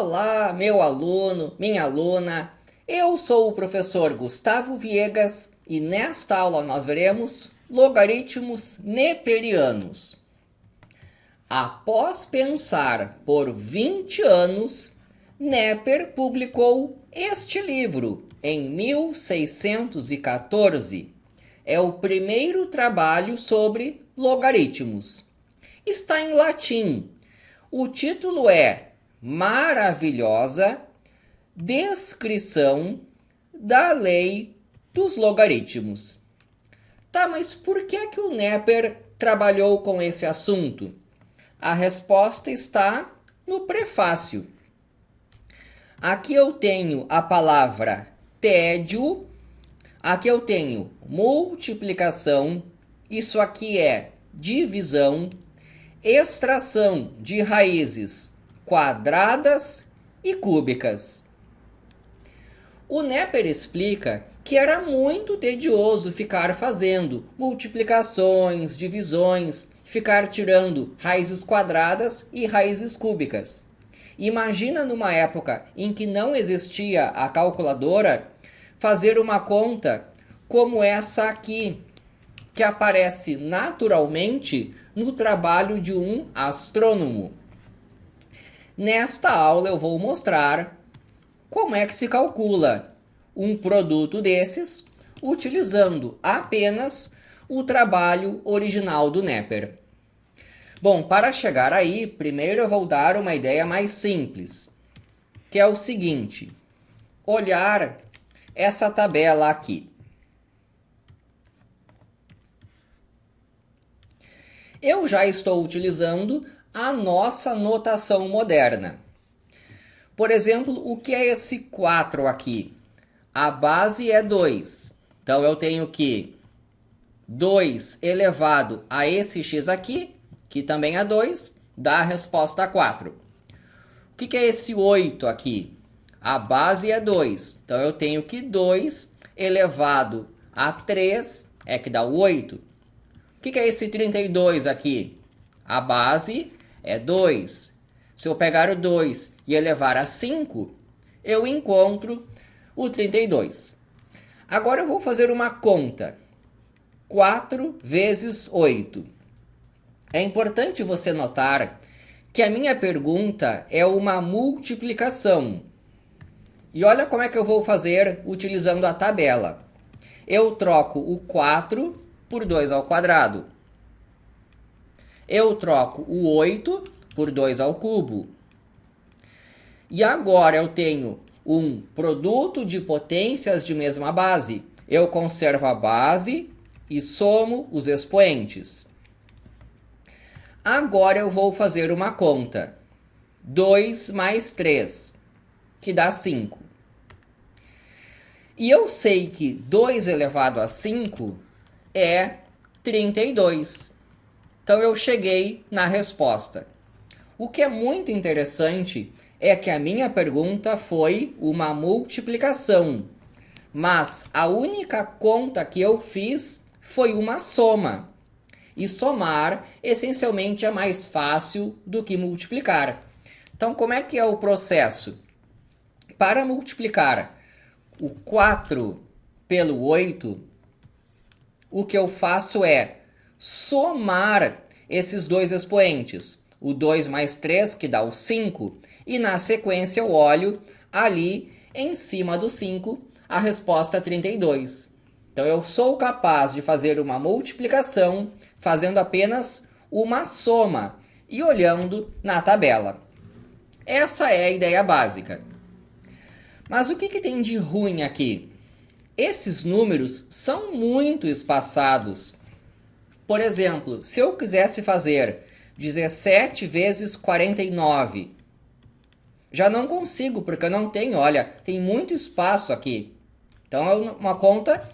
Olá, meu aluno, minha aluna. Eu sou o professor Gustavo Viegas e nesta aula nós veremos logaritmos neperianos. Após pensar por 20 anos, Neper publicou este livro em 1614. É o primeiro trabalho sobre logaritmos. Está em latim. O título é Maravilhosa Descrição da Lei dos Logaritmos. Tá, mas por que o Neper trabalhou com esse assunto? A resposta está no prefácio. Aqui eu tenho a palavra tédio, aqui eu tenho multiplicação, isso aqui é divisão, extração de raízes quadradas e cúbicas. O Neper explica que era muito tedioso ficar fazendo multiplicações, divisões, ficar tirando raízes quadradas e raízes cúbicas. Imagina numa época em que não existia a calculadora, fazer uma conta como essa aqui, que aparece naturalmente no trabalho de um astrônomo. Nesta aula eu vou mostrar como é que se calcula um produto desses utilizando apenas o trabalho original do Neper. Bom, para chegar aí, primeiro eu vou dar uma ideia mais simples, que é o seguinte: olhar essa tabela aqui. Eu já estou utilizando a nossa notação moderna. Por exemplo, o que é esse 4 aqui? A base é 2. Então eu tenho que 2 elevado a esse x aqui, que também é 2, dá a resposta 4. O que é esse 8 aqui? A base é 2. Então eu tenho que 2 elevado a 3 é que dá o 8. O que é esse 32 aqui? A base é 2. Se eu pegar o 2 e elevar a 5, eu encontro o 32. Agora eu vou fazer uma conta. 4 vezes 8. É importante você notar que a minha pergunta é uma multiplicação. E olha como é que eu vou fazer utilizando a tabela. Eu troco o 4 por 2 ao quadrado. Eu troco o 8 por 2 ao cubo. E agora eu tenho um produto de potências de mesma base. Eu conservo a base e somo os expoentes. Agora eu vou fazer uma conta. 2 mais 3, que dá 5. E eu sei que 2 elevado a 5 é 32. Então eu cheguei na resposta. O que é muito interessante é que a minha pergunta foi uma multiplicação, mas a única conta que eu fiz foi uma soma. E somar essencialmente é mais fácil do que multiplicar. Então como é que é o processo? Para multiplicar o 4 pelo 8, o que eu faço é somar esses dois expoentes. O 2 mais 3, que dá o 5, e na sequência eu olho ali em cima do 5 a resposta 32. Então eu sou capaz de fazer uma multiplicação fazendo apenas uma soma e olhando na tabela. Essa é a ideia básica. Mas o que tem de ruim aqui? Esses números são muito espaçados. Por exemplo, se eu quisesse fazer 17 vezes 49, já não consigo, porque eu não tenho, olha, tem muito espaço aqui. Então é uma conta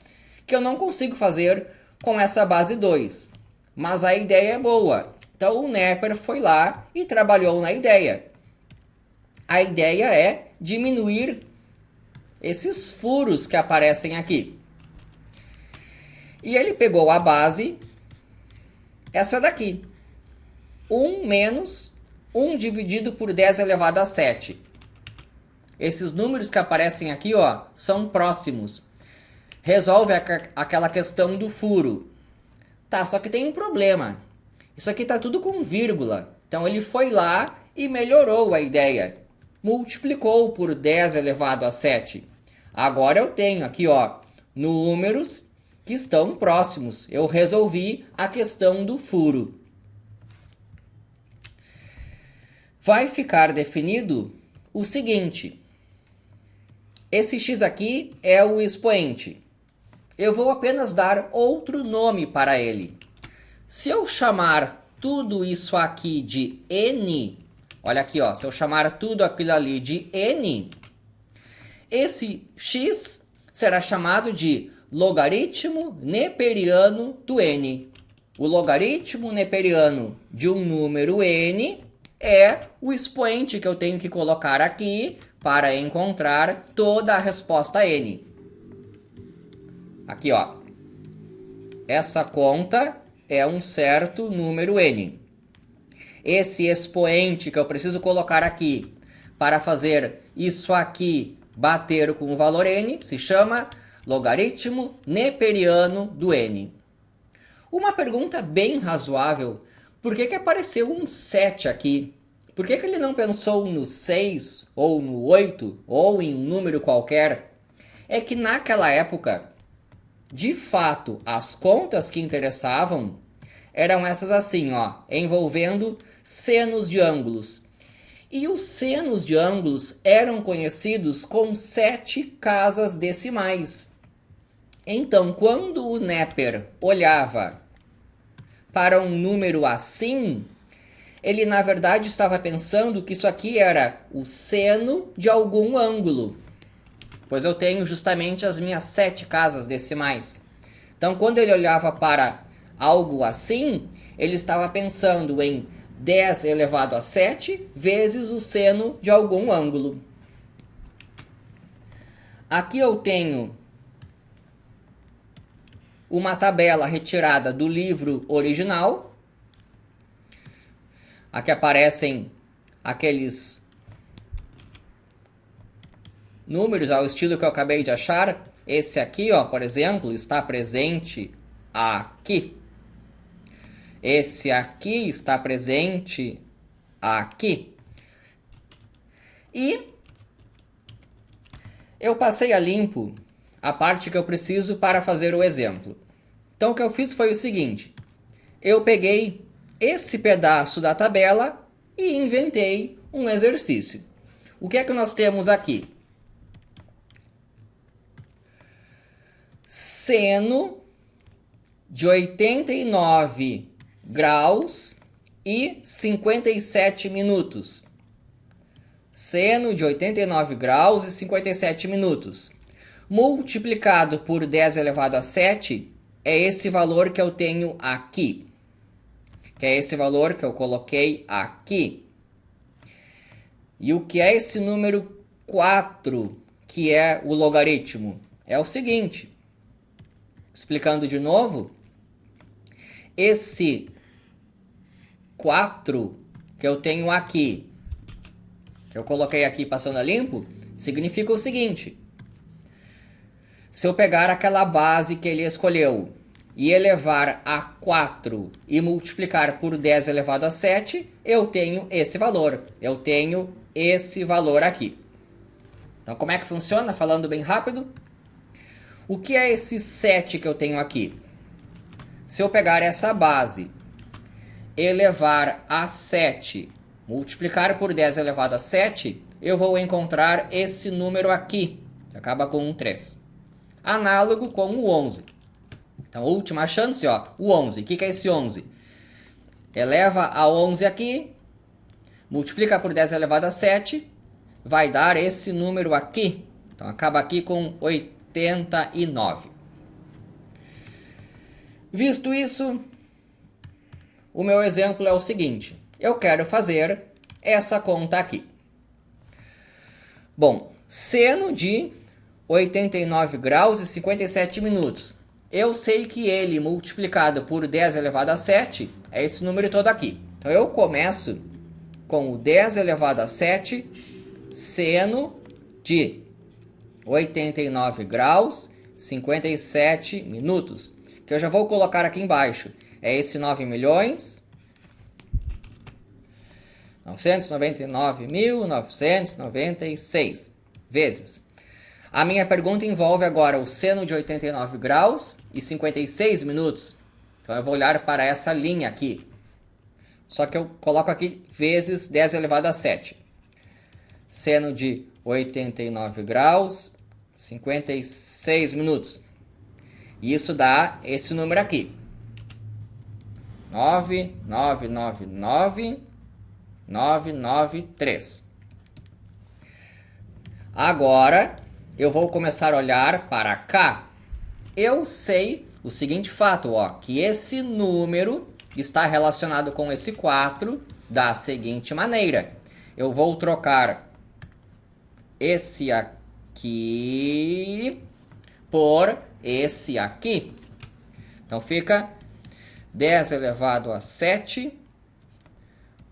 que eu não consigo fazer com essa base 2. Mas a ideia é boa. Então o Neper foi lá e trabalhou na ideia. A ideia é diminuir esses furos que aparecem aqui. E ele pegou a base, essa daqui. 1 menos 1 dividido por 10 elevado a 7. Esses números que aparecem aqui, ó, são próximos. Resolve aquela questão do furo. Tá, só que tem um problema. Isso aqui tá tudo com vírgula. Então ele foi lá e melhorou a ideia. Multiplicou por 10 elevado a 7. Agora eu tenho aqui, ó, números que estão próximos. Eu resolvi a questão do furo. Vai ficar definido o seguinte. Esse x aqui é o expoente. Eu vou apenas dar outro nome para ele. Se eu chamar tudo isso aqui de n, olha aqui, ó, se eu chamar tudo aquilo ali de n, esse x será chamado de logaritmo neperiano do n. O logaritmo neperiano de um número n é o expoente que eu tenho que colocar aqui para encontrar toda a resposta n. Aqui, ó. Essa conta é um certo número n. Esse expoente que eu preciso colocar aqui para fazer isso aqui bater com o valor n se chama logaritmo neperiano do n. Uma pergunta bem razoável. Por que apareceu um 7 aqui? Por que ele não pensou no 6 ou no 8 ou em um número qualquer? É que naquela época, de fato, as contas que interessavam eram essas assim, ó, envolvendo senos de ângulos. E os senos de ângulos eram conhecidos com 7 casas decimais. Então, quando o Neper olhava para um número assim, ele na verdade estava pensando que isso aqui era o seno de algum ângulo, pois eu tenho justamente as minhas 7 casas decimais. Então, quando ele olhava para algo assim, ele estava pensando em 10 elevado a 7 vezes o seno de algum ângulo. Aqui eu tenho uma tabela retirada do livro original. Aqui aparecem aqueles números ao estilo que eu acabei de achar. Esse aqui, ó, por exemplo, está presente aqui. Esse aqui está presente aqui. E eu passei a limpo a parte que eu preciso para fazer o exemplo. Então o que eu fiz foi o seguinte. Eu peguei esse pedaço da tabela e inventei um exercício. O que é que nós temos aqui? Seno de 89 graus e 57 minutos. Seno de 89 graus e 57 minutos. Multiplicado por 10 elevado a 7 é esse valor que eu tenho aqui. Que é esse valor que eu coloquei aqui. E o que é esse número 4, que é o logaritmo? É o seguinte, explicando de novo, esse 4 que eu tenho aqui, que eu coloquei aqui passando a limpo, significa o seguinte. Se eu pegar aquela base que ele escolheu e elevar a 4 e multiplicar por 10 elevado a 7, eu tenho esse valor. Eu tenho esse valor aqui. Então, como é que funciona? Falando bem rápido. O que é esse 7 que eu tenho aqui? Se eu pegar essa base, elevar a 7, multiplicar por 10 elevado a 7, eu vou encontrar esse número aqui, que acaba com um 3. Análogo com o 11. Então, última chance, ó, o 11. O que é esse 11? Eleva a 11 aqui, multiplica por 10 elevado a 7, vai dar esse número aqui. Então, acaba aqui com 89. Visto isso, o meu exemplo é o seguinte. Eu quero fazer essa conta aqui. Bom, seno de 89 graus e 57 minutos. Eu sei que ele multiplicado por 10 elevado a 7 é esse número todo aqui. Então eu começo com o 10 elevado a 7 seno de 89 graus, 57 minutos. Que eu já vou colocar aqui embaixo. É esse 9.999.996 vezes. A minha pergunta envolve agora o seno de 89 graus e 56 minutos. Então eu vou olhar para essa linha aqui. Só que eu coloco aqui vezes 10 elevado a 7. Seno de 89 graus, 56 minutos. E isso dá esse número aqui. 9.999.993. Agora eu vou começar a olhar para cá. Eu sei o seguinte fato, ó, que esse número está relacionado com esse 4 da seguinte maneira. Eu vou trocar esse aqui por esse aqui. Então fica 10 elevado a 7,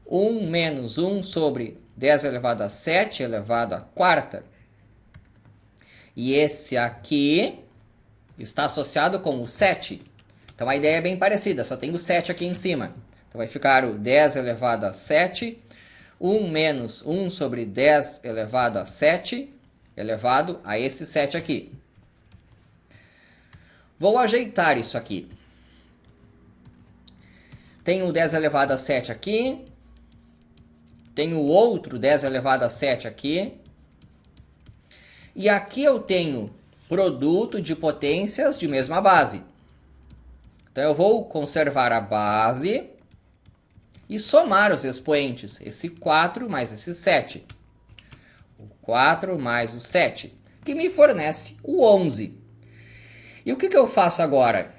1 menos 1 sobre 10 elevado a 7 elevado a quarta. E esse aqui está associado com o 7. Então a ideia é bem parecida, só tem o 7 aqui em cima. Então vai ficar o 10 elevado a 7, 1 menos 1 sobre 10 elevado a 7, elevado a esse 7 aqui. Vou ajeitar isso aqui. Tenho o 10 elevado a 7 aqui. Tenho o outro 10 elevado a 7 aqui. E aqui eu tenho produto de potências de mesma base. Então eu vou conservar a base e somar os expoentes. Esse 4 mais esse 7. O 4 mais o 7, que me fornece o 11. E o que eu faço agora?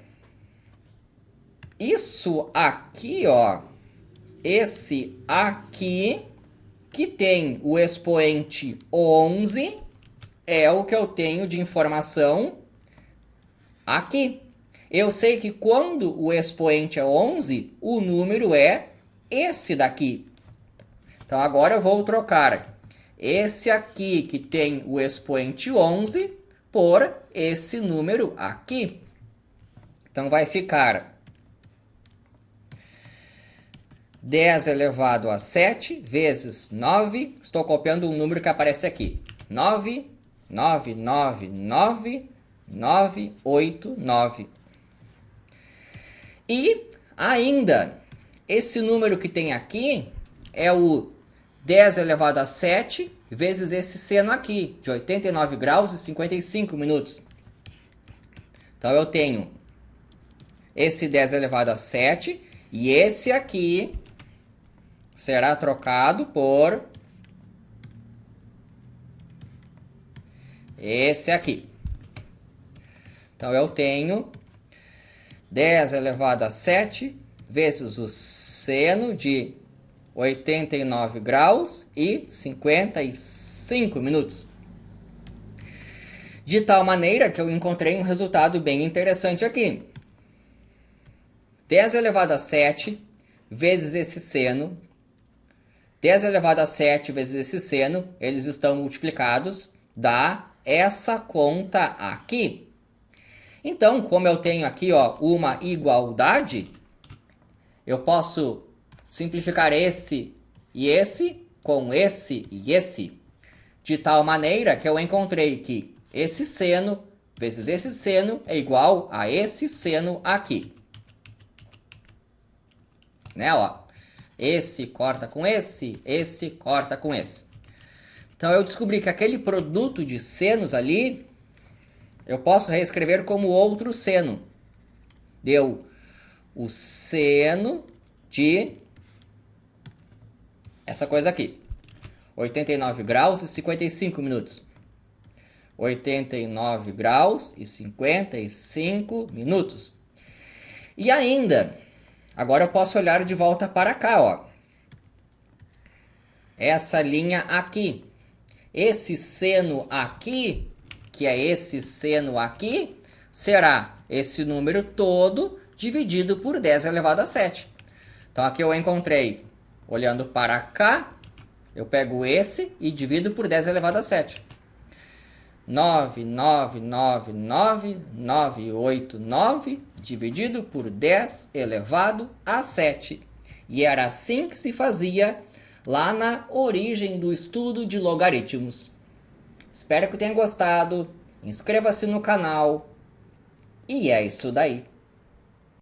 Isso aqui, ó, esse aqui, que tem o expoente 11, é o que eu tenho de informação aqui. Eu sei que quando o expoente é 11, o número é esse daqui. Então agora eu vou trocar esse aqui, que tem o expoente 11, por esse número aqui. Então vai ficar 10 elevado a 7 vezes 9. Estou copiando um número que aparece aqui. 9.999.989. E ainda, esse número que tem aqui é o 10 elevado a 7 vezes esse seno aqui, de 89 graus e 55 minutos. Então eu tenho esse 10 elevado a 7 e esse aqui será trocado por esse aqui. Então eu tenho 10 elevado a 7 vezes o seno de 89 graus e 55 minutos. De tal maneira que eu encontrei um resultado bem interessante aqui. 10 elevado a 7 vezes esse seno. 10 elevado a 7 vezes esse seno, eles estão multiplicados, dá essa conta aqui. Então, como eu tenho aqui, ó, uma igualdade, eu posso simplificar esse e esse com esse e esse, de tal maneira que eu encontrei que esse seno vezes esse seno é igual a esse seno aqui. Né, ó? Esse corta com esse corta com esse. Então eu descobri que aquele produto de senos ali, eu posso reescrever como outro seno. Deu o seno de essa coisa aqui. 89 graus e 55 minutos. 89 graus e 55 minutos. E ainda, agora eu posso olhar de volta para cá, ó. Essa linha aqui. Esse seno aqui, que é esse seno aqui, será esse número todo dividido por 10 elevado a 7. Então aqui eu encontrei, olhando para cá, eu pego esse e divido por 10 elevado a 7. 9999989 dividido por 10 elevado a 7. E era assim que se fazia lá na origem do estudo de logaritmos. Espero que tenha gostado. Inscreva-se no canal. E é isso daí.